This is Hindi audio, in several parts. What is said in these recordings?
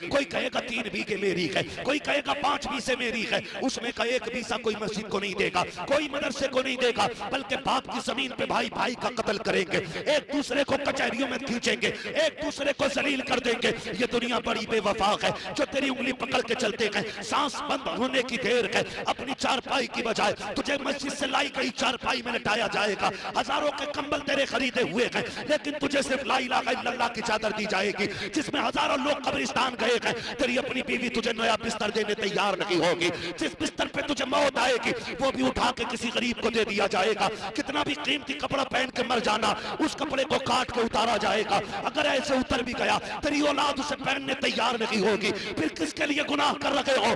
कोई कहेगा 3 बीघे मेरी है, कोई कहेगा 5 बीसे मेरी है, उसमें का एक बीसा कोई मस्जिद को नहीं देगा, कोई मदरसे को नहीं देगा, बल्कि बाप की जमीन पे भाई भाई का कत्ल करेंगे, एक दूसरे को कचहरियों में खींचेंगे, एक दूसरे को जलील कर देंगे। ये दुनिया बड़ी बेवफाक है जो तेरी उंगली पकड़ के चलते हैं, सांस बंद होने की देर है, अपनी चारपाई की बजाय तुझे मस्जिद से लाई गई चारपाई में लटाया जाएगा। हजारों के कंबल तेरे खरीदे हुए हैं, लेकिन तुझे सिर्फ ला इलाहा इल्लल्लाह की चादर दी जाएगी जिसमें हजारों लोग कब्रिस्तान गए हैं। तेरी अपनी बीवी तुझे नया बिस्तर देने तैयार नहीं होगी, जिस बिस्तर पे तुझे मौत आएगी वो भी उठा के किसी गरीब को दे दिया जाएगा। कितना भी कीमती कपड़ा पहन के मर जाना, उस कपड़े को काट के उतारा जाएगा। अगर ऐसे उतर भी गया तेरी औलाद उसे पहनने तैयार नहीं होगी, फिर किसके लिए गुनाह कर रहे हो?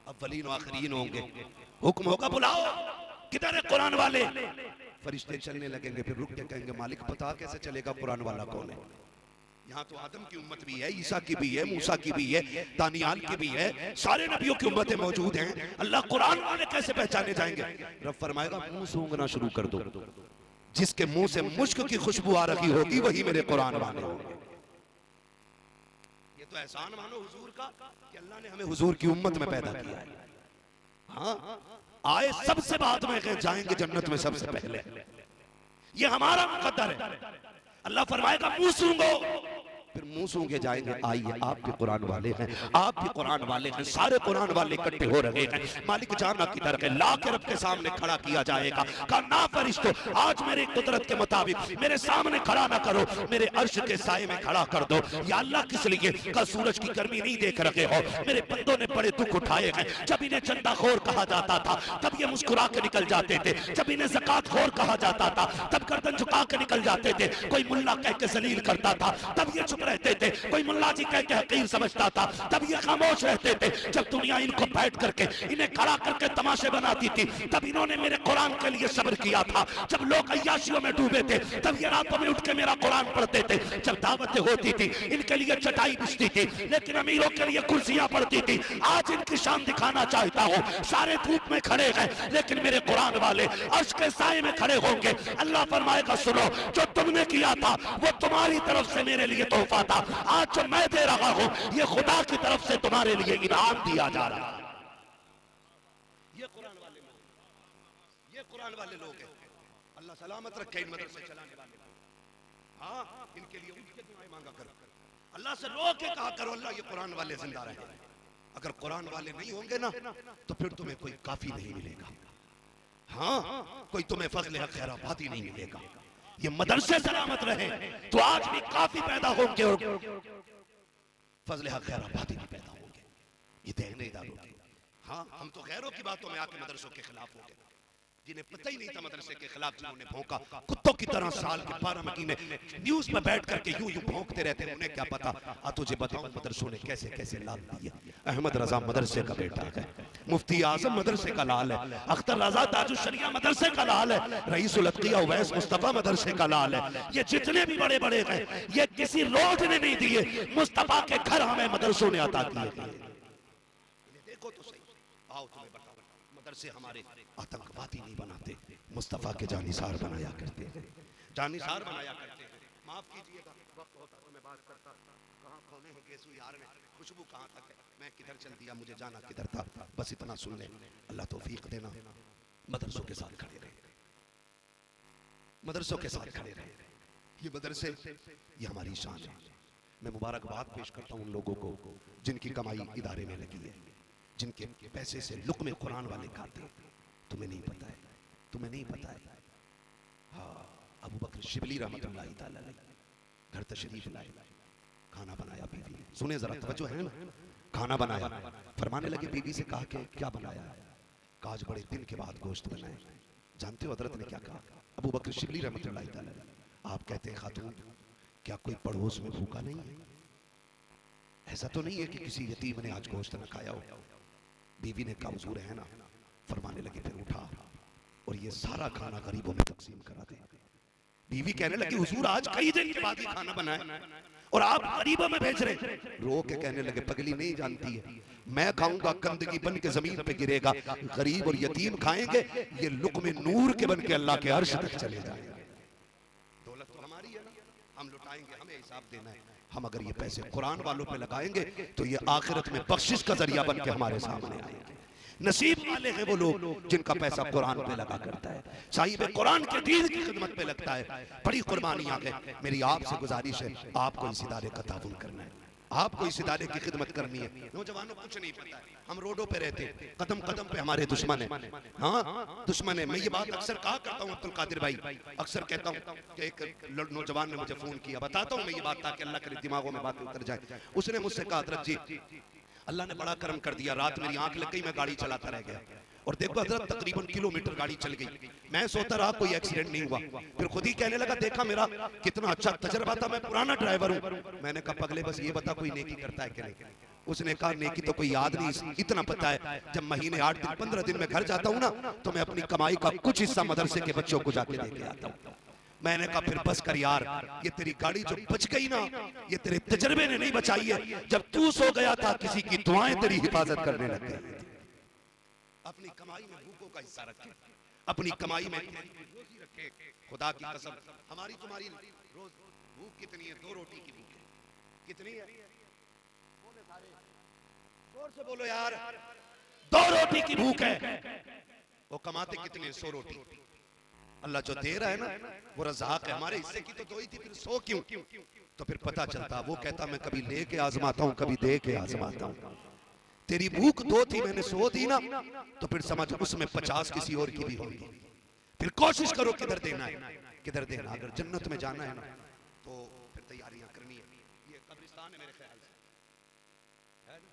अव्वलीन आखिरीन होंगे, हुक्म होगा बुलाओ, किधर है कुरान वाले? फरिश्ते चलने लगेंगे, फिर रुक के कहेंगे मालिक पता कैसे चलेगा कुरान वाला कौन है? यहाँ तो आदम की उम्मत भी है, ईसा की भी है, मूसा की भी है, दानियाल की भी है, सारे नबियों की उम्मतें मौजूद हैं। अल्लाह कुरान वाले कैसे पहचाने जाएंगे? रब फरमाएगा मुंह सूंघना शुरू कर दो, जिसके मुंह से मुश्क की खुशबू आ रही होगी वही मेरे कुरान वाले होंगे। ये तो एहसान मानो हुजूर का कि अल्लाह ने हमें हुजूर की उम्मत में पैदा किया है। हाँ, आए सबसे बाद में, जाएंगे जन्नत में सबसे पहले। ये हमारा मुकद्दर है। अल्लाह फरमाएगा मुंह सूंघो, फिर मुंह सूंघे जाएंगे। आइए आपके कुरान वाले हैं, आप भी कुरान वाले हैं, सारे कुरान वाले इकट्ठे हो रहे हैं। मालिक जाना की तरह ला के रब के सामने खड़ा किया जाएगा। कहा ना फरिश्तों, आज मेरी कुदरत के मुताबिक मेरे सामने खड़ा ना करो, मेरे अर्श के साए में खड़ा कर दो। या अल्लाह किस लिए? कल सूरज की गर्मी नहीं देख रहे हो? मेरे बंदों ने बड़े दुख उठाए हैं। जब इन्हें चंदाखोर कहा जाता था तब ये मुस्कुरा के निकल जाते थे, जब इन्हें ज़कात खोर कहा जाता था तब गर्दन झुका के निकल जाते थे। कोई मुल्ला कह के जलील करता था तब ये चुप रहते थे, कोई मुल्ला जी कह के हकीर समझता था तब ये खामोश रहते थे। जब दुनिया इनको बैठ करके इन्हें खड़ा करके तमाशे बनाती थी तब इन्होंने मेरे कुरान के लिए सब्र किया था। जब लोग अय्याशियों में डूबे थे तब ये रातों में उठ के मेरा कुरान पढ़ते थे। जब दावतें होती थी इनके लिए चटाई बिछती थी, लेकिन अमीरों के लिए कुर्सियां पड़ती थी। आज इनकी शान दिखाना चाहता हूँ। सारे धूप में खड़े हैं लेकिन मेरे कुरान वाले अर्श के साए में खड़े होंगे। अल्लाह फरमाएगा सुनो, जो तुमने किया था वो तुम्हारी तरफ से मेरे लिए तोहफा था, आज जो मैं दे रहा हूं ये खुदा की तरफ से तुम्हारे लिए इनाम दिया जा रहा है। ये कुरान वाले लोग, ये कुरान वाले लोग हैं। अल्लाह सलामत रखे इन मदरसे चलाने वाले। हाँ, इनके लिए उठ के दुआएं मांगा करो, अल्लाह से रो के कहा करो अल्लाह ये कुरान वाले जिंदा रहे। अगर कुरान वाले नहीं होंगे ना तो फिर तुम्हें कोई काफी नहीं मिलेगा। हाँ, कोई तुम्हें फजल हक खैराबादी नहीं मिलेगा। ये मदरसे सलामत रहे तो आज भी काफी पैदा होंगे और फजल हक खैराबादी भी पैदा होंगे। ये देने इदारों के। हाँ, हम तो गैरों की बातों में आके मदरसों के खिलाफ हो गए। जिन्हें पता ही नहीं था मदरसे के खिलाफ, जिन्होंने भौंका कुत्तों की तरह साल के 12 महीने न्यूज में बैठ करके यूं यूं भौंकते रहते, उन्हें क्या पता। तुझे बताऊं मदरसों ने कैसे कैसे लाल दिए। अहमद रजा मदरसे का बेटा है, मुफ्ती आजम मदरसे का लाल है, अख्तर रजा ताजुल शरिया मदरसे का लाल है, रईसुल अत्किया उवैस मुस्तफा मदरसे का लाल है। ये जितने भी बड़े बड़े हैं ये किसी रोड ने नहीं दिए, मुस्तफा के घर हमें मदरसों ने अता किए। देखो तो सही, आओ तुम्हें बताओ, मदरसे हमारे आतंकवादी नहीं बनाते, मुस्तफा के जानिसार बनाया करते हैं, जानिसार बनाया करते हैं। माफ कीजिएगा, वक्त होता तो मैं बात करता। कहाँ खोने हैं गेसू यार ने, खुशबू कहाँ तक है, मैं किधर चल दिया, मुझे जाना किधर था। बस इतना सुन ले, अल्लाह तौफीक देना। मदरसों के साथ खड़े रहे, मदरसों के साथ खड़े रहे। ये मदरसे ये हमारी शान है। मैं मुबारकबाद पेश करता हूँ उन लोगों को जिनकी कमाई इदारे में लगी है, जिनके पैसे से लुक़्मे कुरान वाले खाते हैं। तुम्हें नहीं पता है, तुम्हें नहीं पता है। हाँ, अबू बकर शिबली रहमतुल्लाह तआला अलैह घर तशरीफ लाए, खाना बनाया बीवी। सुने जरा, तवज्जो है ना। खाना बनाया, फरमाने लगे बीवी से, कहा कि क्या बनाया है? कहा आज बड़े दिन के बाद गोश्त बनाए। जानते हो हजरत ने क्या कहा? अबू बकर शिबली रहमतुल्लाह तआला अलैह, आप कहते हैं खातून क्या कोई पड़ोस में भूखा नहीं है? ऐसा तो नहीं है कि किसी यतीम ने आज गोश्त न खाया हो? बीवी ने कहा हुजूर है ना। फरमाने लगे फिर उठा और ये सारा खाना गरीबों में तकसीम करा दे। बीवी कहने लगी हुजूर आज कई दिन के बाद ये खाना बनाया और आप गरीबों में भेज रहे। रो के कहने लगे पगली नहीं जानती है, मैं खाऊंगा गंदगी बन के जमीन पे गिरेगा, गरीब और यतीम खाएंगे, ये लुक़्मे नूर के बन के अल्लाह के अर्श तक चले जाएंगे। दौलत तो हमारी है ना, हम लुटाएंगे, हमें हिसाब देना है। हम अगर ये पैसे कुरान वालों पे लगाएंगे तो ये आखिरत में बख्शिश का जरिया बन के हमारे सामने आएंगे। नसीब वाले हैं वो लोग जिनका पैसा कुरान पे लगा करता है, साहिब कुरान के दीन की खिदमत पे लगता है। बड़ी कुर्बानियां हैं। मेरी आपसे गुजारिश है, आपको इस इदारे का ताउन करना है, आपको इस इदारे की खिदमत करनी है। नौजवानों कुछ नहीं पता है, हम रोडों पे रहते, कदम कदम पे हमारे दुश्मन है। हाँ दुश्मन है। मैं ये बात अक्सर कहा करता हूँ अब्दुल कादिर भाई, अक्सर कहता हूँ कि एक नौजवान ने मुझे फोन किया, बताता हूँ मैं ये बात ताकि अल्लाह करे दिमागों में बातें उतर जाए। उसने मुझसे कहा हजरत जी अल्लाह ने बड़ा करम कर दिया, रात मेरी आंख लग गई, मैं गाड़ी चलाता रह गया और देखो हजरत तकरीबन किलोमीटर गाड़ी चल गई, मैं सोता रहा कोई एक्सीडेंट नहीं हुआ। फिर खुद ही कहने लगा देखा मेरा कितना अच्छा तजर्बा था, मैं पुराना ड्राइवर हूँ। मैंने कहा पगले बस ये बता कोई नेकी करता है कि नहीं? उसने कहा नेकी तो कोई याद नहीं, इतना पता है जब महीने 8 दिन 15 दिन में घर जाता हूँ ना तो मैं अपनी कमाई का कुछ हिस्सा मदरसे के बच्चों को जाके दे के आता हूँ। मैंने कहा फिर बस कर यार, ये तेरी गाड़ी जो बच गई ना ये तेरे तजर्बे ने नहीं बचाई है, जब तू सो गया था किसी की दुआएं तेरी हिफाजत करने लग गई। अपनी कमाई में भूखों का हिस्सा रखे, अपनी कमाई में रोजी रखे। खुदा की कसम हमारी तुम्हारी रोज भूख कितनी है? 2 रोटी की भूख है। कितनी है? बोले सारे जोर से बोलो यार। 2 रोटी की भूख है। वो कमाते कितने? 100 रोटी। अल्लाह जो दे रहा है ना वो रज़ाक है। हमारे हिस्से की तो 2 ही थी, फिर 100 क्यों? तो फिर पता चलता वो कहता मैं कभी लेके आजमाता हूँ कभी दे के आजमाता हूँ। तेरी भूख 2 थी, मैंने 100 दी ना तो फिर समझ उसमें 50 किसी और की भी होगी। फिर कोशिश करो किधर देना है, किधर देना। अगर जन्नत में जाना है ना तो फिर तैयारियां करनी है। ये कब्रिस्तान है मेरे ख्याल से, है ना?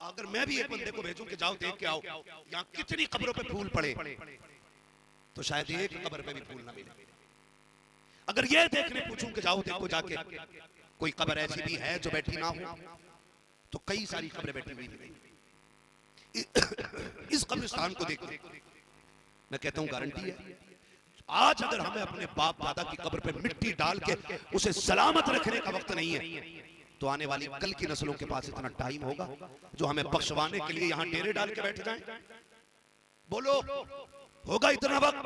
अगर मैं भी एक बंदे को भेजूं कि जाओ देख के आओ यहाँ कितनी कब्रों पे फूल पड़े तो शायद एक कब्र पे भी फूल ना मिले। अगर ये देखने पूछूं कि जाओ देखो जाके कोई कब्र ऐसी भी है जो बैठी ना हो तो कई सारी कब्रें बैठी हुई मिलेंगी। इस कब्रिस्तान को देखो, मैं कहता हूं गारंटी है आज अगर हमें अपने बाप दादा की कब्र पे मिट्टी डाल के उसे सलामत रखने का वक्त नहीं है तो आने वाली कल की नस्लों के पास इतना टाइम होगा जो हमें बख्शवाने के लिए यहाँ डेरे डाल के बैठ जाएं। बोलो होगा इतना वक्त?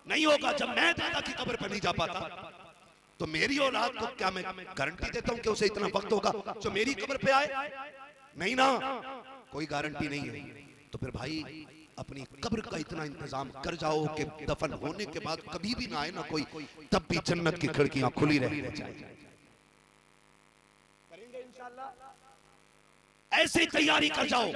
नहीं होगा। जब मैं दादा की कब्र पर नहीं जा पाता तो मेरी औलाद को क्या मैं गारंटी देता हूं कि उसे इतना वक्त होगा जो मेरी कब्र पे आए? नहीं ना, कोई गारंटी नहीं है। तो फिर भाई अपनी कब्र का इतना इंतजाम कर जाओ कि दफन होने के बाद कभी भी ना आए ना कोई, तब भी जन्नत की खिड़कियां खुली रहनी चाहिए। ऐसी तैयारी कर जाओ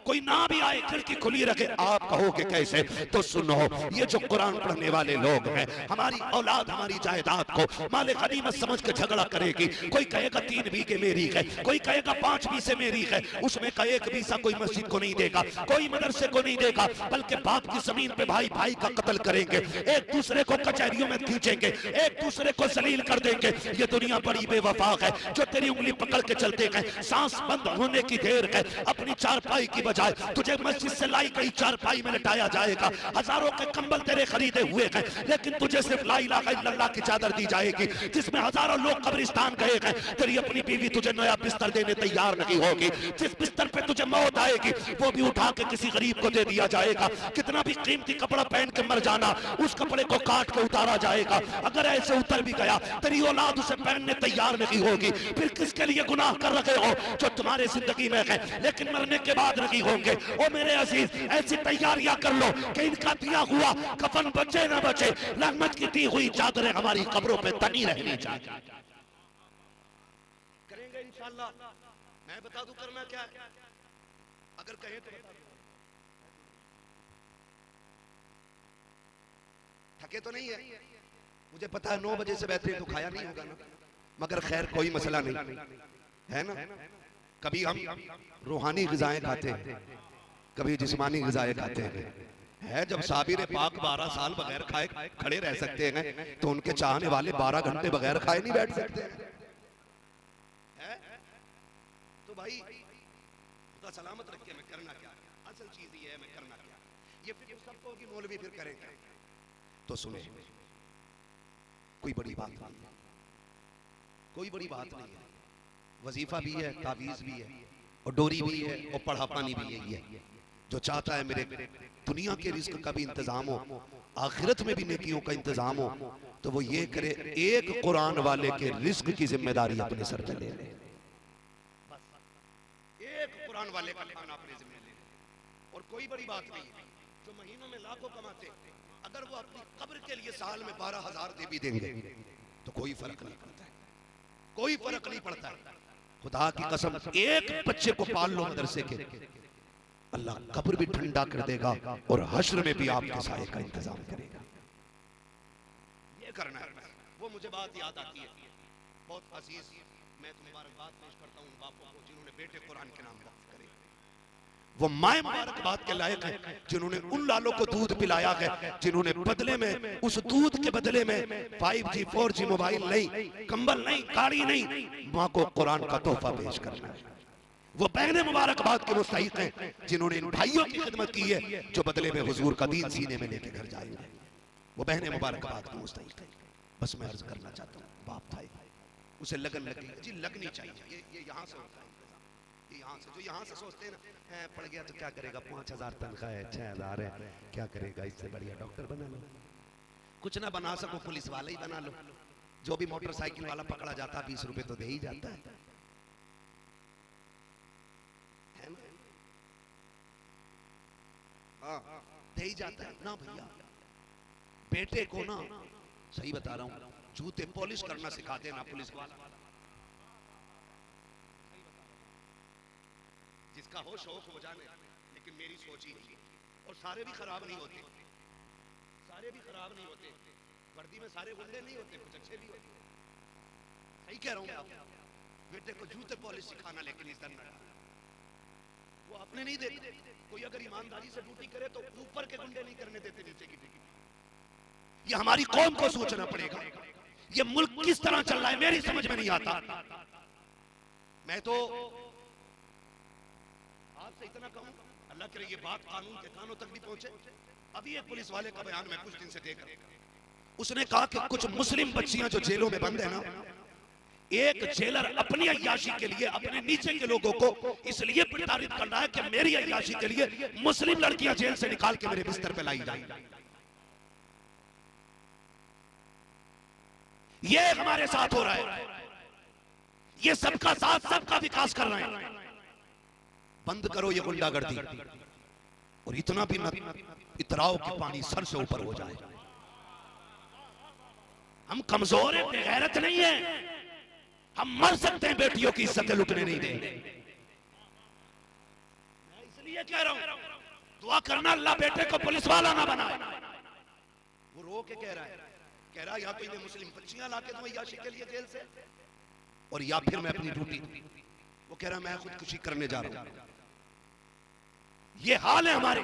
कोई ना भी आए खिड़की खुली रखे। आप कहोगे कैसे? तो सुनो, ये जो कुरान पढ़ने वाले लोग हैं हमारी औलाद हमारी जायदाद को माले गनीमत समझ के झगड़ा करेगी। कोई कहेगा 3 बीघे मेरी है, कोई कहेगा 5 बीघे मेरी है, उसमें का 1 बीघा कोई मस्जिद को नहीं देगा, कोई मदरसे को नहीं देगा, बल्कि बाप की जमीन पे भाई भाई का कत्ल करेंगे, एक दूसरे को कचहरियों में खींचेंगे, एक दूसरे को जलील कर देंगे। ये दुनिया बड़ी बेवफा है जो तेरी उंगली पकड़ के चलते हैं, सांस बंद होने की देर है, अपनी चारपाई की बजाय तुझे मस्जिद से लाई गई चारपाई में लटाया जाएगा। हजारों के कंबल तेरे खरीदे हुए हैं लेकिन तुझे सिर्फ ला इलाहा इल्लल्लाह की चादर दी जाएगी जिसमें हजारों लोग कब्रिस्तान गए हैं। तेरी अपनी बीवी तुझे नया बिस्तर देने तैयार नहीं होगी। जिस बिस्तर पे तुझे मौत आएगी वो भी उठा के किसी गरीब को दे दिया जाएगा। कितना भी कीमती कपड़ा पहन के मर जाना, उस कपड़े को काट के उतारा जाएगा। अगर ऐसे उतर भी गया तेरी औलाद उसे पहनने तैयार नहीं होगी। फिर किसके लिए गुनाह कर रहे हो जो तुम्हारे जिंदगी में है लेकिन मरने के बाद नहीं होंगे। ओ मेरे अजीज, ऐसी तैयारियां कर लो कि इनका दिया हुआ कफन बचे ना बचे, रहमत की दी हुई चादरें हमारी कब्रों पे तनी रहनी चाहिए। करेंगे इंशाअल्लाह। मैं बता दूं करना क्या है, अगर कहे तो थके तो नहीं है, मुझे पता है 9 बजे से बेहतरीन तो खाया नहीं होगा ना, मगर खैर कोई मसला नहीं है ना। कभी हम रूहानी ग़िज़ाएं खाते हैं, कभी जिस्मानी ग़िज़ाएं खाते हैं। है जब साबिर पाक 12 साल बगैर खाए खड़े रह सकते हैं तो उनके चाहने वाले 12 घंटे बगैर खाए नहीं बैठ सकते हैं। तो भाई खुदा सलामत रखे, मैं करना क्या, असल चीज ये है मैं करना क्या। ये फिर सबको की मौलवी फिर करेगा। तो सुने, कोई बड़ी बात नहीं है, कोई बड़ी बात नहीं है। वजीफा भी है, तावीज़ भी है और डोरी भी है और पढ़ा पानी भी यही है। जो चाहता है मेरे दुनिया के रिस्क का भी इंतजाम हो, आखिरत में भी नेकियों का इंतजाम हो, तो वो ये करे, एक कुरान वाले के रिस्क की जिम्मेदारी अपने सर पे ले ले। एक कुरान वाले का खाना अपने जिम्मे ले ले। और कोई बड़ी बात नहीं, जो महीनों में लाखों कमाते, अगर वो अपनी कब्र के लिए साल में 12,000 दे भी देंगे तो कोई फर्क नहीं पड़ता है, कोई फर्क नहीं पड़ता है। खुदा की कसम, एक बच्चे को पाल लो मदरसे के, अल्लाह कब्र भी ठंडा कर देगा और हश्र में भी आपके साए का इंतजाम करेगा। ये करना है। वो मुझे बात याद आती है, बहुत अजीज, मैं तो मुबारकबाद पेश करता हूं उन बापों को जिन्होंने बेटे कुरान के नाम वक्फ करे। वो माए मुबारकबाद के लायक है जिन्होंने उन लालों को दूध पिलाया है, जिन्होंने बदले में, उस दूध के बदले में 5G 4G मोबाइल नहीं, कंबल नहीं, गाड़ी नहीं, माँ को कुरान का तोहफा पेश करना है। वो बहने मुबारकबाद के मुस्तहिक हैं जिन्होंने इन भाइयों की खिदमत की है जो बदले में हुजूर का दीन सीने में लेके घर जाएंगे। वो बहने मुबारकबाद के मुस्तहिक हैं। बस मैं अर्ज करना चाहता हूँ, बाप था उसे लगन लगी जी, लगनी चाहिए। ये यहाँ से होता है, ये यहाँ से, जो यहाँ से सोचते हैं ना, पड़ गया तो क्या करेगा, 5,000 तनख्वाह है, 6,000 है, क्या करेगा, इससे बढ़िया डॉक्टर बना लो। कुछ ना बना सको पुलिस वाला ही बना लो। जो भी मोटरसाइकिल वाला पकड़ा जाता है 20 रुपए तो दे ही जाता है ना? हाँ, दे ही जाता है ना भैया। बेटे को ना, सही बता रहा हूँ, जूते पॉलिश करना सिखाते ना पुलिस वाला। जिसका हो शौक हो जाने, लेकिन मेरी सोच ही नहीं। और सारे भी खराब नहीं होते, सारे भी खराब नहीं होते। वर्दी में सारे गुंडे नहीं होते, कुछ अच्छे भी होते। सही कह रहा हूँ आप। बेटे को जूते पॉलिश सिखाना, लेकिन इस तरह वो अपने नहीं देते। कोई अगर ईमानदारी से ड्यूटी करे तो ऊपर के गुंडे नहीं करने देते नीचे की ड्यूटी। ये हमारी कौम को सोचना पड़ेगा। ये मुल्क किस तरह चल रहा है मेरी समझ में नहीं आता। मैं तो आपसे इतना कहूं, अल्लाह करे ये बात कानून के कानों तक भी पहुंचे। अभी एक पुलिस वाले का बयान मैं कुछ दिन से देख रहा हूं, उसने कहा कि कुछ मुस्लिम बच्चियां जो जेलों में बंद है ना, एक जेलर अपनी अय्याशी के लिए अपने नीचे के लोगों को इसलिए प्रताड़ित कर रहा है कि मेरी अय्याशी के लिए मुस्लिम लड़कियां जेल से निकाल के मेरे बिस्तर पे लाई जाए। ये हमारे साथ हो रहा है। ये सबका साथ, सबका विकास कर रहे हैं। बंद करो ये गुंडागर्दी, और इतना भी मत इतराओ कि पानी सर से ऊपर हो जाए। हम कमजोर हैं, बेगैरत नहीं है। हम मर सकते हैं, बेटियों की इज्जत लुटने नहीं देंगे। मैं इसलिए कह रहा हूं, दुआ करना अल्लाह बेटे को पुलिस वाला ना बनाए। वो रो के कह रहा है या तो इन्हें मुस्लिम बच्चियां लाके दूं अय्याशी के लिए जेल से, और या फिर मैं अपनी ड्यूटी। वो कह रहा मैं खुदकुशी करने जा रहा हूं। ये हाल है हमारे।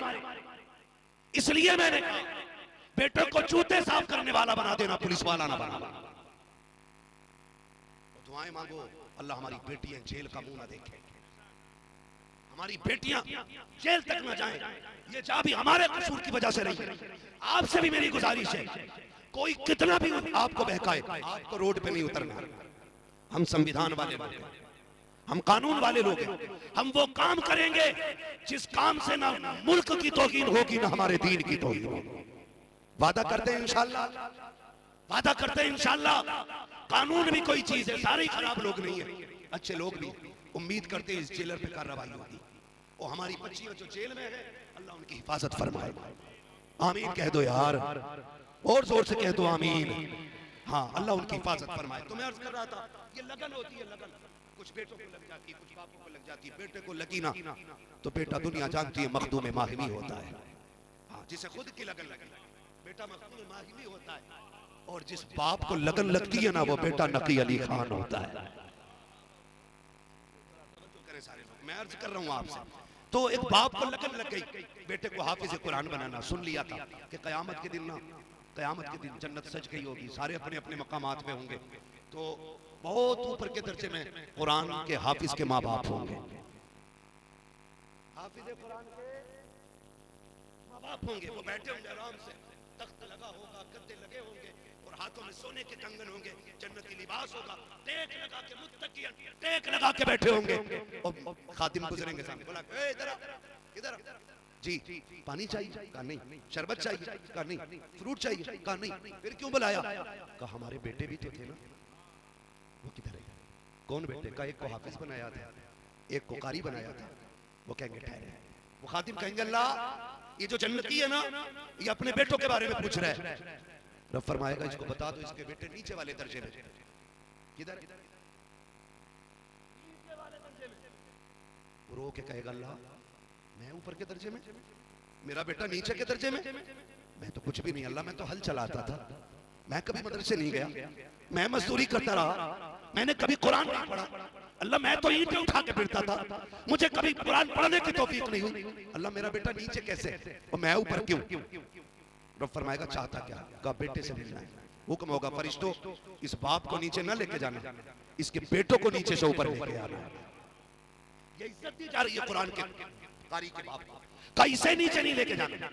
इसलिए मैंने कहा बेटे को जूते साफ करने वाला बना देना, पुलिस वाला ना बना। दुआएं मांगो, अल्लाह हमारी बेटियां जेल का मुंह ना देखे, हमारी बेटियां जेल तक ना जाएं। ये जा भी हमारे कसूर की वजह से नहीं। आपसे भी मेरी गुजारिश है, कोई कितना भी आपको बहकाए, आपको रोड पे नहीं उतरना। हम संविधान वाले लोग हैं, हम कानून वाले लोग हैं। हम वो काम करेंगे जिस काम से ना मुल्क की तौहीन होगी ना हमारे दीन की तौहीन होगी। वादा करते हैं इंशाल्लाह, वादा करते हैं इंशाल्लाह। कानून भी कोई चीज है, सारे खराब लोग नहीं है, अच्छे लोग भी। उम्मीद करते हैं इस जेलर पे कार्रवाई होगी। और हमारी बच्चियां जो जेल में है, अल्लाह उनकी हिफाजत फरमाए। आमीन कह दो यार, और जोर से कह दो आमीन। हाँ, अल्लाह उनकी हिफाजत फरमाए। तो मैं अर्ज कर रहा था, ये लगन होती है, लगन कुछ बेटों को लग जाती है, कुछ बापों को लग जाती है। बेटे को लगी ना तो बेटा दुनिया जानती है मखदूम माहिमी होता है। हाँ, जिसे खुद की लगन लगी बेटा मखदूम माहिमी होता है, और जिस बाप को लगन लगती है ना वो बेटा नकी अली खान होता है। सारे लोग, मैं अर्ज कर रहा हूँ आपसे, तो एक बाप को लगन लग गई बेटे को हाफिज कुरान बनाना। सुन लिया था कि कयामत के दिन ना, कयामत के दिन जन्नत सज गई होगी, सारे अपने अपने मकामात पे होंगे, तो बहुत ऊपर के दर्जे में कुरान के हाफिज के माँ बाप होंगे। हाफिज कुरान के माँ बाप होंगे, वो बैठे होंगे आराम से, तख्त लगा होगा, गद्दे लगे होंगे, और हाथों में सोने के कंगन होंगे, जन्नती लिबास होगा, टेक लगा के मुत्तकियन टेक लगा के बैठे होंगे, और खादिम गुजरेंगे सामने, बोला इधर इधर जी पानी चाहिए? कहा नहीं। शरबत चाहिए? कहा नहीं। फ्रूट चाहिए? कहा नहीं। फिर क्यों बुलाया? कहा हमारे बेटे भी तो थे ना, वो किधर है? कौन बेटे? का एक को हाफिज बनाया था, एक को कारी बनाया था। वो कहेंगे ठहरे। वो खातिम कहेंगे अल्लाह ये जो जन्नती है ना, ये अपने बेटों के बारे में पूछ रहा है। रब फरमाएगा इसको बता दो इसके बेटे नीचे वाले दर्जे में। किधर? नीचे वाले दर्जे में। रो के कहेगा अल्लाह मैं ऊपर के दर्जे में, मेरा बेटा नीचे के दर्जे में। मैं तो कुछ भी नहीं अल्लाह, मैं तो हल चलाता था, मैं कभी मदरसे नहीं गया, मैं मजदूरी करता रहा, मैंने कभी कुरान नहीं पढ़ा अल्लाह, मैं तो ईंटें उठा के फिरता था, मुझे कभी कुरान पढ़ने की तौफीक नहीं हुई अल्लाह, मेरा बेटा नीचे कैसे और मैं ऊपर क्यों? रब फरमाएगा चाहता क्या? कहा बेटे से मिलना है। हुक्म होगा फरिश्तों इस बाप को नीचे न लेके जाना, इसके बेटों को नीचे से ऊपर लेके आना। ये इज्जत दी जा रही है कुरान के कारी के बाप को, का इसे नीचे नहीं लेके जाना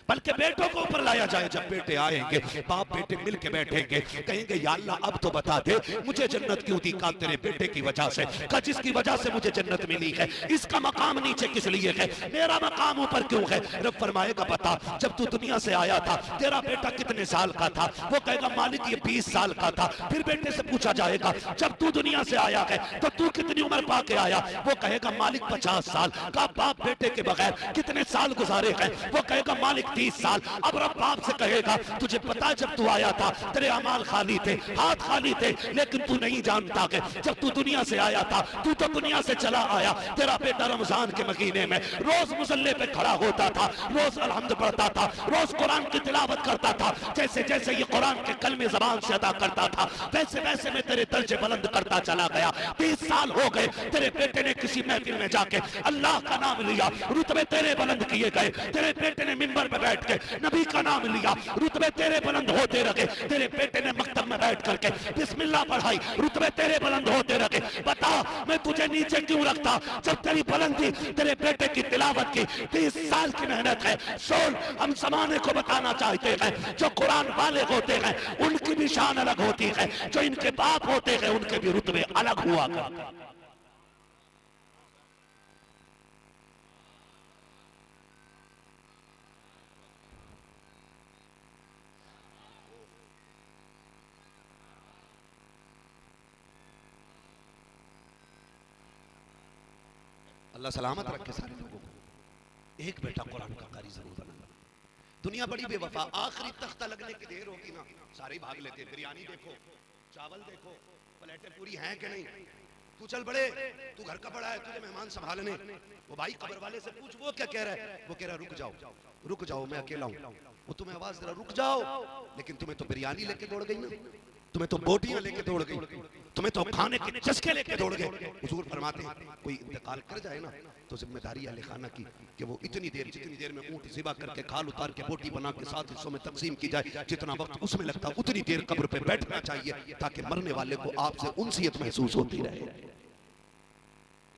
बल्कि बेटों को ऊपर लाया जाए। जब बेटे आएंगे बाप बेटे मिल के बैठेंगे, कहेंगे या अल्लाह अब तो बता दे मुझे जन्नत क्यों दी? का तेरे बेटे की वजह से, का जिसकी वजह से मुझे जन्नत मिली है, इसका मकाम नीचे किस लिए है, मेरा मकाम ऊपर क्यों है? रब फरमाएगा बता जब तू दुनिया से आया था तेरा बेटा कितने साल का था? वो कहेगा मालिक ये 20 साल का था। फिर बेटे से पूछा जाएगा जब तू दुनिया से आया है तो तू कितनी उम्र पा के आया? वो कहेगा मालिक 50 साल। का बाप बेटे के बगैर कितने साल गुजारे हैं? वो कहेगा मालिक 30 साल। अब रब बाप से कहेगा तुझे पता जब तू आया था तेरे अमाल खाली थे, हाथ खाली थे, लेकिन तू नहीं जानता कि जब तू दुनिया से आया था तू तो दुनिया से चला आया। तेरा बेटा रमजान के महीने में रोज मुसल्ले पे खड़ा होता था, रोज अलहम्द पढ़ता था, रोज कुरान की तिलावत करता था। जैसे जैसे ये कुरान के कलमे ज़बान से अदा करता था वैसे वैसे मैं तेरे दर्जे बुलंद करता चला गया। 30 साल हो गए तेरे बेटे ने किसी महफिल में जाके अल्लाह का नाम लिया, रुतबे तेरे बुलंद किए गए। तेरे बेटे ने मिंबर पे बैठ के नबी का नाम लिया, रुतबे तेरे बुलंद होते रहे। तेरे बेटे ने मकतब में बैठ करके बिस्मिल्लाह पढ़ाई, रुतबे तेरे बुलंद होते रहे। बता मैं तुझे नीचे क्यों रखता जब तेरी बुलंदी तेरे बेटे की तिलावत की 30 साल की मेहनत है। सुन हम जमाने को बताना चाहते हैं जो कुरान वाले होते हैं उनकी भी शान अलग होती है, जो इनके बाप होते हैं उनके भी रुतबे अलग हुआ करते हैं। अल्लाह सलामत रखे सारे लोगों को। एक बेटा कुरान का कारी जरूर बना। दुनिया बड़ी बेवफा, आखिरी तख्ता लगने की देर होगी ना सारे भाग लेते। बिरयानी देखो, चावल देखो, प्लेटें पूरी हैं कि नहीं। तू चल बड़े, तू घर का बड़ा है, तुझे मेहमान संभालने। वो भाई कब्र वाले से पूछ वो क्या कह रहा है? वो कह रहा रुक जाओ, रुक जाओ मैं अकेला हूँ। वो तुम्हें आवाज दे रहा रुक जाओ, लेकिन तुम्हें तो बिरयानी लेके दौड़ गई ना, तुम्हें तो बोटियां लेके दौड़ गई, तुम्हें तो खाने के चस्के लेके दौड़ गए। हुजूर फरमाते हैं कोई इंतकाल कर जाए ना तो जिम्मेदारी अहले खाना की कि वो जितनी देर में ऊंट ज़िबा करके खाल उतार के बोटी बना के 7 हिस्सों में तकसीम की जाए, जितना वक्त उसमें लगता उतनी देर कब्र पे बैठना चाहिए ताकि मरने वाले को आपसे उनसियत महसूस होती रहे।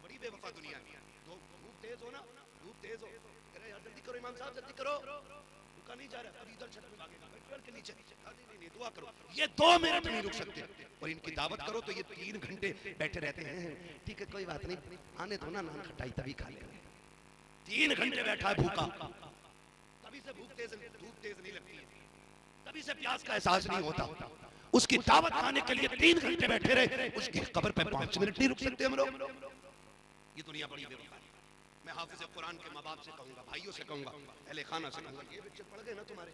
बड़ी बेवफा दुनिया है। धूप तेज हो ना, धूप तेज हो, अरे यार जल्दी करो इमाम साहब जल्दी करो, रुका नहीं जा रहा, अब इधर छत में भागेगा, पेड़ के नीचे नहीं दुआ करो। ये 2 मिनट नहीं रुक सकते और इनकी दावत करो तो ये 3 घंटे बैठे रहते हैं। ठीक है कोई बात नहीं, आने दो ना, नान खटाई तभी खा लेंगे। 3 घंटे बैठा है भूखा, तभी से धूप तेज नहीं लगती है, तभी से प्यास का एहसास नहीं होता। उसकी दावत खाने के लिए 3 घंटे बैठे रहे, उसकी कब्र पे 5 मिनट नहीं रुक सकते हम लोग। ये दुनिया बड़ी बेवफा है। मैं हाफिज कुरान के माँ बाप से कहूंगा, भाइयों से कहूंगा, अहले खाना से कहूंगा, ये बच्चे पढ़ गए ना तुम्हारे,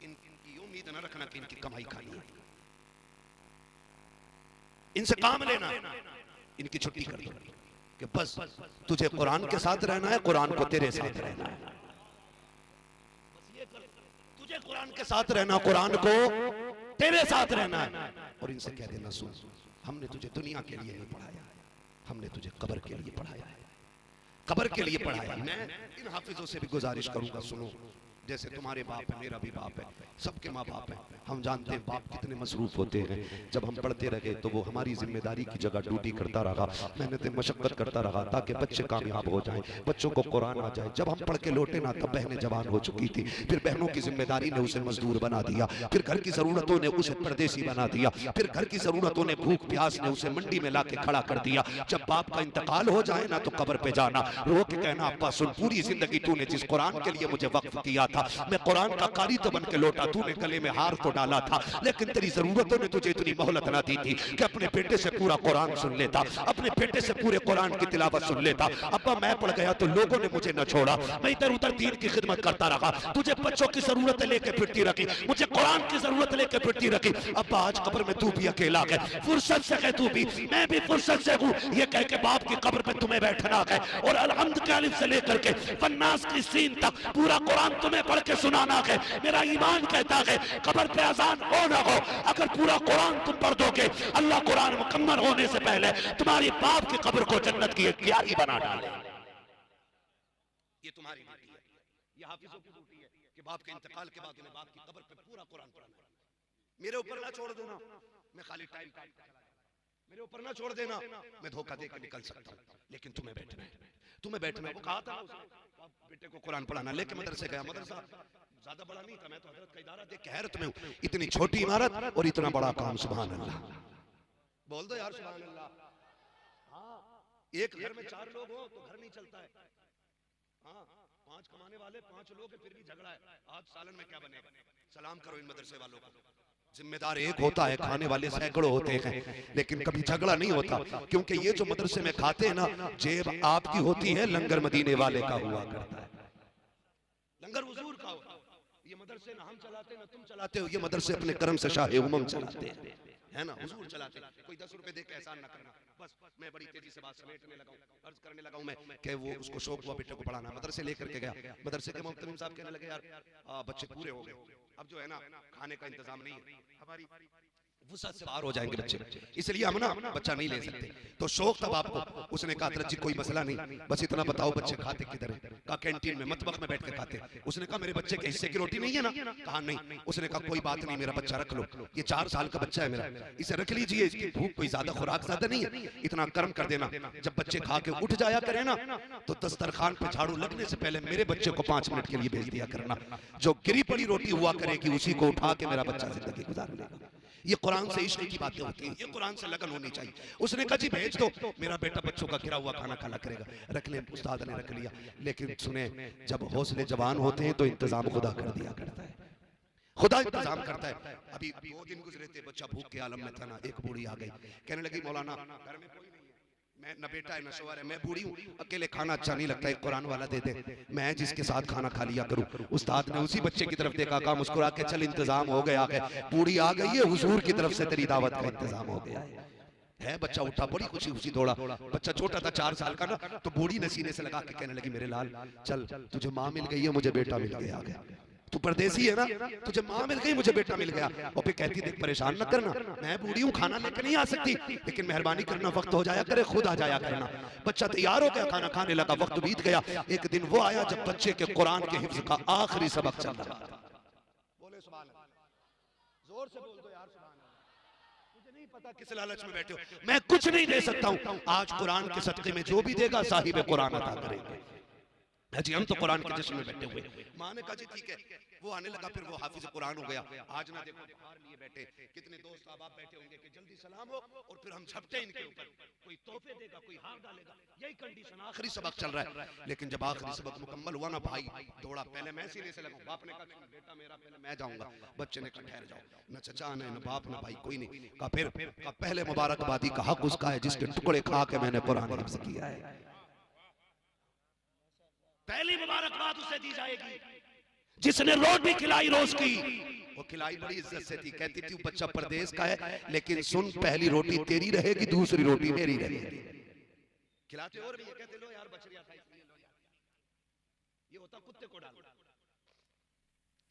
इनकी उम्मीद न रखना कि इनकी कमाई खानी है, इनसे काम लेना, इनकी छुट्टी कर दो कि बस तुझे कुरान के साथ रहना है, कुरान को तेरे साथ रहना है। तुझे कुरान के साथ रहना, कुरान को तेरे साथ रहना है। और इनसे कह देना सुन हमने तुझे दुनिया के लिए नहीं पढ़ाया, हमने तुझे कब्र के लिए पढ़ाया है, कब्र के लिए पढ़ाया। मैं इन हाफिजों से भी गुजारिश करूंगा सुनो, जैसे तुम्हारे बाप है, मेरा भी बाप है, सबके माँ बाप हैं। हम जानते हैं बाप कितने मसरूफ होते हैं। जब हम पढ़ते रहे तो वो हमारी जिम्मेदारी की जगह ड्यूटी करता रहा, मेहनत मशक्कत करता रहा ताकि बच्चे कामयाब हो जाएं, बच्चों को कुरान आ जाए। जब हम पढ़ के लौटे ना तब बहनें जवान हो चुकी थी, फिर बहनों की जिम्मेदारी ने उसे मजदूर बना दिया, फिर घर की जरूरतों ने उसे परदेसी बना दिया, फिर घर की जरूरतों ने भूख प्यास ने उसे मंडी में लाके खड़ा कर दिया। जब बाप का इंतकाल हो जाए ना तो कब्र पे जाना, रो के कहना अब्बा सुन, पूरी जिंदगी तूने जिस कुरान के लिए मुझे वक्फ किया था, मैं कुरान का कारी तो बन के लौटा, तूने गले में हार तो डाला था, लेकिन तेरी जरूरतों ने तुझे इतनी मोहलत ना दी थी कि अपने बेटे से पूरा कुरान सुन लेता, अपने बेटे से पूरे कुरान की तिलावत सुन लेता। अब्बा मैं पढ़ गया तो लोगों ने मुझे न छोड़ा, मैं इधर उधर दीन की खिदमत करता रहा, तुझे बच्चों की जरूरतें लेके फिरती रखी, मुझे कुरान की जरूरत लेके फिरती रखी। अब्बा आज कब्र में तू भी अकेला है, फुर्सत से कह तू भी, मैं भी फुर्सत से हूँ, ये कह के बाप की कब्र पे तुम्हें बैठना है और अलहम्द के अलिफ से लेकर के फन्नास की सीन तक पूरा कुरान तुम्हें पढ़ के सुनाना है। मेरा ईमान कहता है कब्र पे अजान हो ना हो, अगर पूरा कुरान तुम पढ़ दोगे, अल्लाह कुरान मुकम्मल होने से पहले तुम्हारी बाप की कब्र को जन्नत की एक क्यारी बना डाले। ये तुम्हारी ड्यूटी है, ये हाफिजों की ड्यूटी है कि बाप के इंतकाल के बाद उन्हें बाप की कब्र पे पूरा कुरान पढ़ाना। मेरे ऊपर ना छोड़ देना, मैं खाली टाइम मेरे ऊपर ना छोड़ देना, मैं धोखा देकर निकल सकता हूँ, लेकिन तुम्हें बैठना है, तुम्हें बैठना है। वो कहा था बेटे को कुरान पढ़ाना, लेके मदरसे गया, मदरसा ज्यादा बड़ा नहीं था, मैं तो हजरत का इदारा देख के हैरत में हूँ, इतनी छोटी इमारत और इतना बड़ा काम, सुभान अल्लाह। बोल दो यार सुभान अल्लाह। हाँ, एक घर में 4 लोग हो तो घर नहीं चलता है। हाँ, 5 कमाने वाले 5 लोग हैं फिर भी झगड़ा है, आज सालन में क्या बनेगा। सलाम करो इन मदरसे वालों को। जिम्मेदार एक होता है, खाने वाले सैकड़ों होते हैं, लेकिन कभी झगड़ा नहीं होता, क्योंकि ये जो मदरसे में खाते हैं ना, जेब आपकी होती है, लंगर मदीने वाले का हुआ करता है, लंगर हुजूर का होता है। ये मदरसे ना हम चलाते ना तुम चलाते हो, ये मदरसे अपने कर्म से शाह उमम चलाते हैं, है ना, हुजूर चलाते हैं। कोई 10 रुपए दे के एहसान ना करना। बस मैं बड़ी तेजी से बात समेटने लगा हूं, अर्ज करने लगा हूं मैं कि वो उसको शौक हुआ बेटे को पढ़ाना, मदरसे लेकर के गया, मदरसे के मोहतरम साहब कहने लगे यार बच्चे पूरे हो गए, अब जो है ना खाने का इंतजाम नहीं है, हमारी वुसअत से बाहर हो जाएंगे बच्चे, इसलिए हम ना बच्चा नहीं ले सकते। तो शौक था बाप को, उसने कहा हजरत जी कोई मसला नहीं, बस इतना बताओ बच्चे खाते किधर है। कहा कैंटीन में, मतबख में बैठ के खाते। उसने कहा मेरे बच्चे के हिस्से की रोटी नहीं है ना? कहा नहीं। उसने कहा कोई बात नहीं, मेरा बच्चा रख लो, ये 4 साल का बच्चा है मेरा, इसे रख लीजिए, इसकी भूख कोई ज्यादा खुराक ज्यादा नहीं है, इतना कर्म कर देना, जब बच्चे खा के उठ जाया करे ना तो दस्तरखान पे झाड़ू लगने से पहले मेरे बच्चे को 5 मिनट के लिए भेज दिया करना, जो गिरी पड़ी रोटी हुआ करेगी उसी को उठा के मेरा बच्चा जिंदगी गुजार लेगा। ये कुरान से इश्क की बातें होती हैं, ये कुरान से लगन होनी चाहिए। उसने कहा जी भेज दो, मेरा बेटा बच्चों का गिरा हुआ खाना खाना करेगा। रख ले, उस्ताद ने रख लिया, लेकिन सुने जब हौसले जवान होते हैं तो इंतजाम खुदा कर दिया करता है, खुदा इंतजाम करता है। अभी 2 दिन गुजरे थे, बच्चा भूख के आलम में था ना, एक बूढ़ी आ गई, कहने लगी मौलाना घर में कोई नहीं है, मैं न बेटा है न शौहर है, मैं बूढ़ी हूँ, अकेले खाना अच्छा नहीं लगता, एक कुरान वाला दे दे, मैं जिसके साथ खाना खा लिया करूँ। उस्ताद ने उसी बच्चे की तरफ देखा, कहा मुस्कुरा के चल इंतजाम हो गया है, बूढ़ी आ गई है, हुजूर की तरफ से तेरी दावत का इंतजाम हो गया है। बच्चा उठा, बड़ी खुशी खुशी दौड़ा, बच्चा छोटा था 4 साल का ना, तो बूढ़ी ने सीने से लगा के कहने लगी मेरे लाल चल, तुझे माँ मिल गई है, मुझे बेटा मिल गया है, तू परदेसी है ना, तुझे माँ मिल गई, मुझे बेटा मिल गया। और फिर कहती देख परेशान न करना, मैं बूढ़ी हूँ, खाना लेकर नहीं आ सकती, लेकिन मेहरबानी करना वक्त हो जाया करे, खुद आ जाया करना। बच्चा तैयार हो गया, खाना खाने लगा, वक्त बीत गया। एक दिन वो आया जब बच्चे के कुरान के हिफ्ज का आखिरी सबक चल रहा था। बोले सुभान अल्लाह, जोर से बोल दो यार सुभान अल्लाह। मुझे नहीं पता किस लालच में बैठे हो, मैं कुछ नहीं दे सकता हूँ, आज कुरान के सदके में जो भी देगा साहिब कुरान अता करेंगे। जी हम तो कुरान के जश्न में बैठे हुए। माँ ने कहा जी ठीक है, वो आने लगा, फिर वो हाफिज कुरान हो गया। आज ना देखो बाहर लिए बैठे कितने दोस्त अहबाब बैठे होंगे कि जल्दी सलाम हो और फिर हम झपटे इनके ऊपर, कोई तोहफे देगा, कोई हार डालेगा, यही कंडीशन। आखिरी सबक चल रहा है, लेकिन जब आखिरी सबक मुकम्मल हुआ ना, भाई दौड़ा, पहले मैं सीने से लगा, बाप ने कहा बेटा मेरा पहले मैं जाऊंगा, बच्चे ने कहा ठहर जाओ, न चचा न बाप न भाई कोई नहीं। कहा फिर पहले मुबारकबादी का हक उसका है जिसके टुकड़े खा के मैंने कुरान हिफ्ज़ किया है, पहली मुबारकबाद उसे दी जाएगी जिसने रोटी खिलाई रोज की। वो खिलाई बड़ी इज्जत से थी, कहती थी बच्चा परदेश का है, लेकिन सुन पहली रोटी तेरी रहेगी, दूसरी रोटी मेरी रहेगी। खिलाते और भी ये कहते लो यार बछड़िया खाई, लो यार, ये होता कुत्ते को डाल,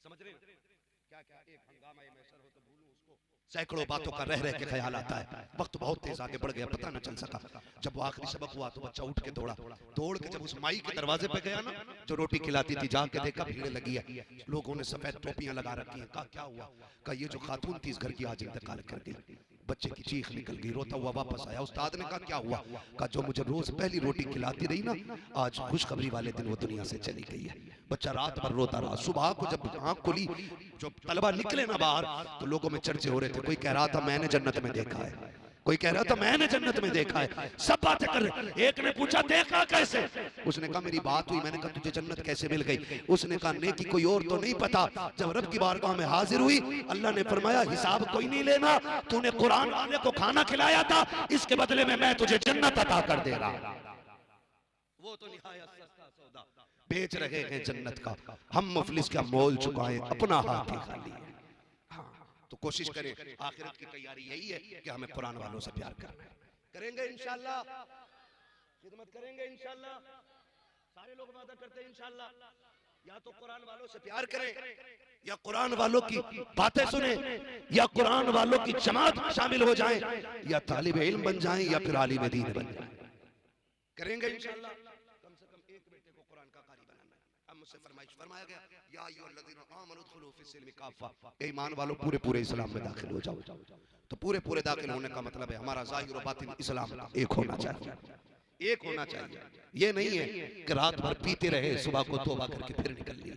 समझ रहे क्या क्या एक हंगामा मैसर हो तो भूलूं उसको, सैकड़ों बातों का रह रह के ख्याल आता है। वक्त बहुत तेज आगे बढ़ गया, पता न चल सका। जब वो आखिरी सबक हुआ तो बच्चा उठ के दौड़ा, दौड़ के जब उस माई के दरवाजे पे गया ना जो रोटी खिलाती थी, जाके देखा भीड़ लगी है, लोगों ने सफेद टोपियां लगा रखी हैं। कहा क्या हुआ? कहा ये जो खातून थी इस घर की आज इंतकाल कर गई। बच्चे की चीख निकल गई, रोता हुआ वापस आया। उस्ताद ने कहा क्या हुआ? कहा जो मुझे रोज पहली रोटी खिलाती रही ना, आज खुशखबरी वाले दिन वो दुनिया से चली गई है। बच्चा रात भर रोता रहा। सुबह को जब आंख खुली, जो तलबा निकले ना बाहर, तो लोगों में चर्चे हो रहे थे। कोई कह रहा था मैंने जन्नत में देखा है, कोई कह रहा था मैंने जन्नत में देखा है। सब बातें कर रहे। एक ने पूछा देखा कैसे? उसने कहा मेरी बात हुई। मैंने कहा तुझे जन्नत कैसे मिल गई? उसने कहा नेकी कोई और तो नहीं पता, जब रब की बारगाह में हाजिर हुई अल्लाह ने फरमाया हिसाब कोई नहीं लेना, तूने कुरान वाले को खाना खिलाया था, इसके बदले में मैं तुझे जन्नत अता कर दे रहा। वो तो निहायत सस्ता सौदा बेच रहे हैं जन्नत का, हम मुफलिस का मोल चुकाएं अपना हाथ ही खाली है। तो कोशिश करें, आखिरत की तैयारी यही है कि हमें कुरान वालों से प्यार करना है। करेंगे इंशाल्लाह, खिदमत करेंगे इंशाल्लाह। सारे लोग वादा करते हैं इंशाल्लाह। या तो कुरान वालों से प्यार करें, या कुरान वालों की बातें सुने, या कुरान वालों की जमात में शामिल हो जाएं, या तालिब इल्म बन जाएं, या फिर आलिम दीन बन जाएं। करेंगे इंशाल्लाह। कम से कम एक बेटे को कुरान का कारी बनाना है। अब मुझसे फरमाइश फरमाया गया या अय्युहल्लज़ीना आमनू उदखुलू फिस्सिल्मि काफ़ा, ईमान वालों पूरे पूरे इस्लाम में दाखिल हो जाओ। तो पूरे पूरे दाखिल होने का मतलब है हमारा ज़ाहिर और बातिन इस्लाम एक होना चाहिए, एक होना चाहिए। ये नहीं है कि रात भर पीते रहे, सुबह को तौबा करके फिर निकल लिए,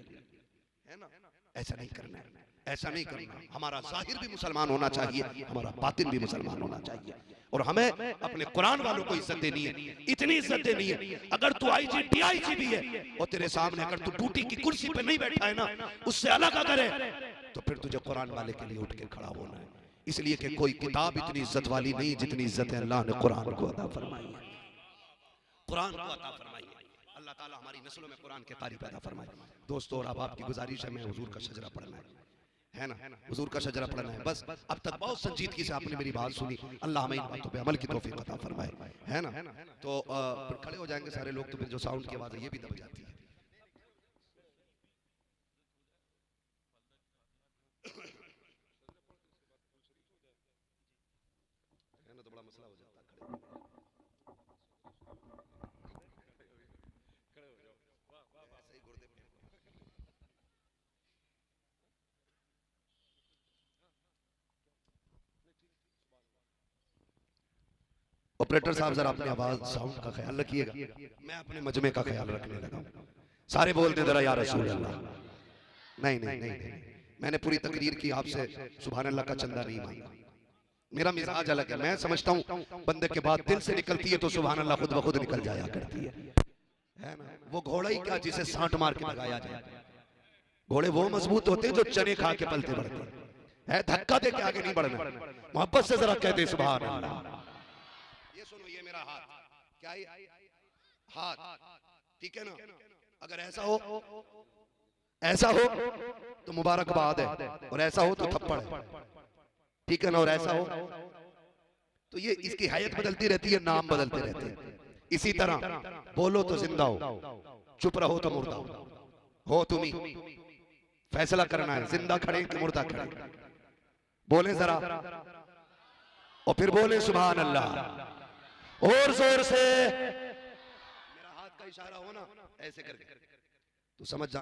है ना? ऐसा नहीं करना है, ऐसा नहीं करना। हमारा जाहिर भी मुसलमान होना चाहिए, हमारा बातिन भी मुसलमान होना चाहिए। और हमें अपने कुरान वालों को इज्जत देनी है, इतनी इज्जत देनी है। अगर तू आईजी डीआईजी भी है और तेरे सामने अगर तू ड्यूटी की कुर्सी पे नहीं बैठा है ना, उससे अलग अगर है, तो फिर तुझे कुरान वाले के लिए उठ के खड़ा होना है। इसलिए कि कोई किताब इतनी इज्जत वाली नहीं जितनी इज्जत है अल्लाह ने कुरान को अता फरमाई है। कुरान को अता फरमाई है। अल्लाह ताला हमारी नस्लों में कुरान के कारी पैदा फरमाए। दोस्तों, और अब आपकी गुजारिश है, मैं हुजूर का शजरा पढ़ना है ना, हुजूर का शजरा पढ़ना है। बस अब तक बहुत संजीदगी से आपने मेरी बात सुनी, अल्लाह हमें इन बातों पे अमल की तौफीक अता फरमाए, है ना? तो खड़े हो जाएंगे सारे लोग, तो फिर जो साउंड की आवाज़ है ये भी दब जाती है। तो बड़ा मसला हो जाता है। खड़े हो जाओ, ऐसे ही गुर्दे पे। ऑपरेटर साहब जरा अपनी आवाज साउंड का ख्याल रखिएगा, मैं अपने मजमे का ख्याल रखने लगा। सारे बोलते जरा या रसूल अल्लाह। नहीं नहीं नहीं नहीं, मैंने पूरी तकरीर की आपसे सुभान अल्लाह का चंदा नहीं मांगा। मेरा मिजाज अलग है, मैं समझता हूँ बंदे के बाद दिल से निकलती है तो सुभान अल्लाह खुद ब खुद निकल जाया करती है ना? वो घोड़ा ही क्या जिसे सांट मार के लगाया जाए। घोड़े वो मजबूत होते हैं जो चने खा के पलते बढ़ते हैं, धक्का दे के आगे नहीं बढ़ना। मोहब्बत से जरा कहते सुभान अल्लाह। ये सुनो, ये मेरा हाथ, क्या है? हाथ, ठीक है ना? अगर ऐसा हो, ऐसा हो तो मुबारकबाद है, और ऐसा हो तो थप्पड़ है, ठीक है ना? और ऐसा हो तो ये इसकी हैयत बदलती रहती है, नाम बदलते रहते हैं। इसी तरह बोलो तो जिंदा हो, चुप रहो तो मुर्दा हो तुम्ही फैसला करना है, जिंदा खड़े कि मुर्दा खड़े। बोले जरा, और फिर बोले सुभान अल्लाह और जोर से। मेरा हाथ का इशारा हो ना ऐसे करके, तो समझ जा।